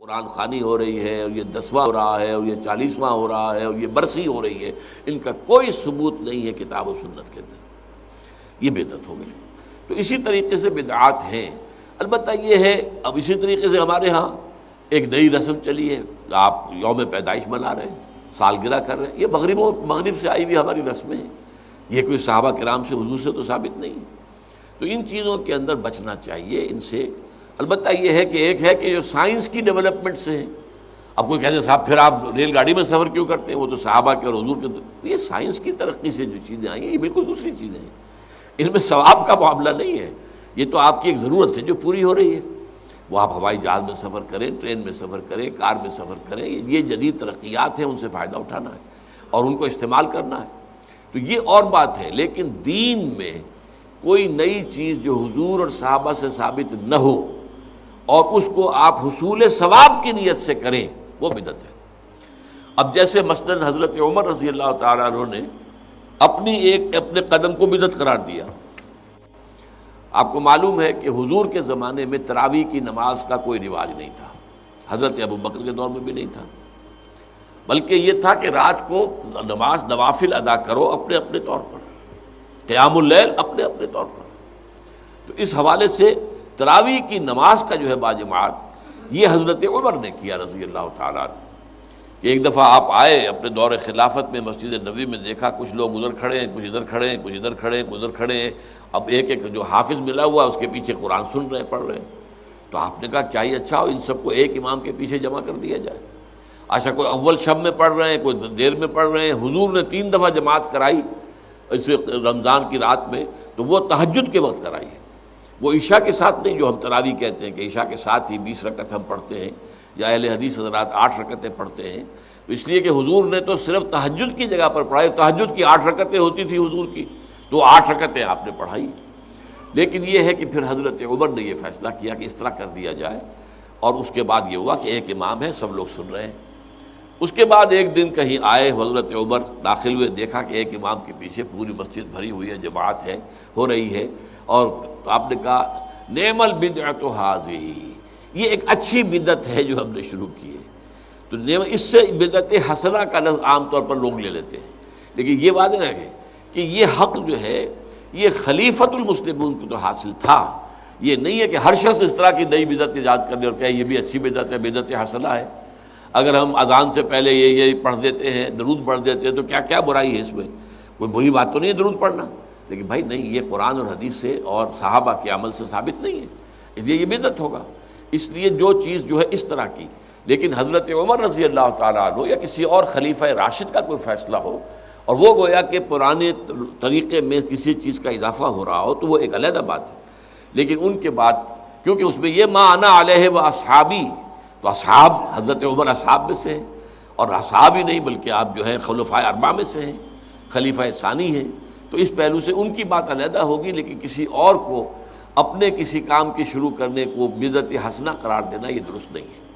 قرآن خوانی ہو رہی ہے اور یہ 10واں ہو رہا ہے اور یہ 40واں ہو رہا ہے اور یہ برسی ہو رہی ہے، ان کا کوئی ثبوت نہیں ہے کتاب و سنت کے اندر، یہ بدعت ہو گئی۔ تو اسی طریقے سے بدعات ہیں۔ البتہ یہ ہے اب اسی طریقے سے ہمارے ہاں ایک نئی رسم چلی ہے، آپ یوم پیدائش منا رہے ہیں، سالگرہ کر رہے ہیں، یہ مغرب سے آئی ہوئی ہماری رسمیں ہیں، یہ کوئی صحابہ کرام سے حضور سے تو ثابت نہیں ہے۔ تو ان چیزوں کے اندر بچنا چاہیے ان سے۔ البتہ یہ ہے کہ ایک ہے کہ جو سائنس کی ڈیولپمنٹ سے ہے، اب کوئی کہتے ہیں صاحب پھر آپ ریل گاڑی میں سفر کیوں کرتے ہیں، وہ تو صحابہ کے اور حضور کے، یہ سائنس کی ترقی سے جو چیزیں آئی ہیں یہ بالکل دوسری چیزیں ہیں، ان میں ثواب کا معاملہ نہیں ہے، یہ تو آپ کی ایک ضرورت ہے جو پوری ہو رہی ہے۔ وہ آپ ہوائی جہاز میں سفر کریں، ٹرین میں سفر کریں، کار میں سفر کریں، یہ جدید ترقیات ہیں، ان سے فائدہ اٹھانا ہے اور ان کو استعمال کرنا ہے، تو یہ اور بات ہے۔ لیکن دین میں کوئی نئی چیز جو حضور اور صحابہ سے ثابت نہ ہو اور اس کو آپ حصول ثواب کی نیت سے کریں، وہ بدعت ہے۔ اب جیسے مثلاً حضرت عمر رضی اللہ تعالیٰ عنہ نے اپنے قدم کو بدعت قرار دیا۔ آپ کو معلوم ہے کہ حضور کے زمانے میں تراویح کی نماز کا کوئی رواج نہیں تھا، حضرت ابوبکر کے دور میں بھی نہیں تھا، بلکہ یہ تھا کہ رات کو نماز نوافل ادا کرو اپنے اپنے طور پر، قیام اللیل اپنے اپنے طور پر۔ تو اس حوالے سے تراویح کی نماز کا جو ہے باجماعت یہ حضرت عمر نے کیا رضی اللہ تعالیٰ عنہ، کہ ایک دفعہ آپ آئے اپنے دور خلافت میں، مسجد نبوی میں دیکھا کچھ لوگ ادھر کھڑے ہیں، کچھ ادھر کھڑے ہیں، کچھ ادھر کھڑے ہیں، کچھ ادھر کھڑے ہیں، اب ایک ایک جو حافظ ملا ہوا ہے اس کے پیچھے قرآن سن رہے ہیں، پڑھ رہے ہیں۔ تو آپ نے کہا کیا یہ اچھا ہو ان سب کو ایک امام کے پیچھے جمع کر دیا جائے؟ اچھا کوئی اول شب میں پڑھ رہے ہیں، کوئی دیر میں پڑھ رہے ہیں، حضور نے 3 دفعہ جماعت کرائی اس رمضان کی رات میں، تو وہ تہجد کے وقت کرائی ہے، وہ عشاء کے ساتھ نہیں، جو ہم تراویح کہتے ہیں کہ عشاء کے ساتھ ہی 20 رکعت ہم پڑھتے ہیں، یا اہل حدیث حضرات 8 رکعتیں پڑھتے ہیں، تو اس لیے کہ حضور نے تو صرف تہجد کی جگہ پر پڑھائی، تہجد کی 8 رکعتیں ہوتی تھی حضور کی، تو 8 رکعتیں آپ نے پڑھائی۔ لیکن یہ ہے کہ پھر حضرت عمر نے یہ فیصلہ کیا کہ اس طرح کر دیا جائے، اور اس کے بعد یہ ہوا کہ ایک امام ہے، سب لوگ سن رہے ہیں۔ اس کے بعد ایک دن کہیں آئے حضرت عمر، داخل ہوئے، دیکھا کہ ایک امام کے پیچھے پوری مسجد بھری ہوئی ہے، جماعت ہے، ہو رہی ہے، اور آپ نے کہا نعم البدعۃ ھذہ، یہ ایک اچھی بدعت ہے جو ہم نے شروع کی ہے۔ تو اس سے بدعت حسنہ کا لفظ عام طور پر لوگ لے لیتے ہیں، لیکن یہ واضح ہے کہ یہ حق جو ہے یہ خلیفۃ المسلمین کو تو حاصل تھا، یہ نہیں ہے کہ ہر شخص اس طرح کی نئی بدعت ایجاد کر دے اور کہے یہ بھی اچھی بدعت ہے، بدعت حسنہ ہے۔ اگر ہم اذان سے پہلے یہ پڑھ دیتے ہیں، درود پڑھ دیتے ہیں، تو کیا برائی ہے اس میں؟ کوئی بری بات تو نہیں ہے درود پڑھنا، لیکن بھائی نہیں، یہ قرآن اور حدیث سے اور صحابہ کے عمل سے ثابت نہیں ہے، اس لیے یہ بدعت ہوگا۔ اس لیے جو چیز جو ہے اس طرح کی، لیکن حضرت عمر رضی اللہ تعالیٰ عنہ یا کسی اور خلیفہ راشد کا کوئی فیصلہ ہو اور وہ گویا کہ پرانے طریقے میں کسی چیز کا اضافہ ہو رہا ہو، تو وہ ایک علیحدہ بات ہے۔ لیکن ان کے بعد کیونکہ اس میں یہ ما انا علیہ و اصحابی، تو اصحاب حضرت عمر اصحاب میں سے ہیں، اور اصحاب ہی نہیں بلکہ آپ جو ہیں خلفائے اربعہ میں سے ہیں، خلیفہ ثانی ہیں، تو اس پہلو سے ان کی بات علیحدہ ہوگی، لیکن کسی اور کو اپنے کسی کام کی شروع کرنے کو بدعت حسنہ قرار دینا یہ درست نہیں ہے۔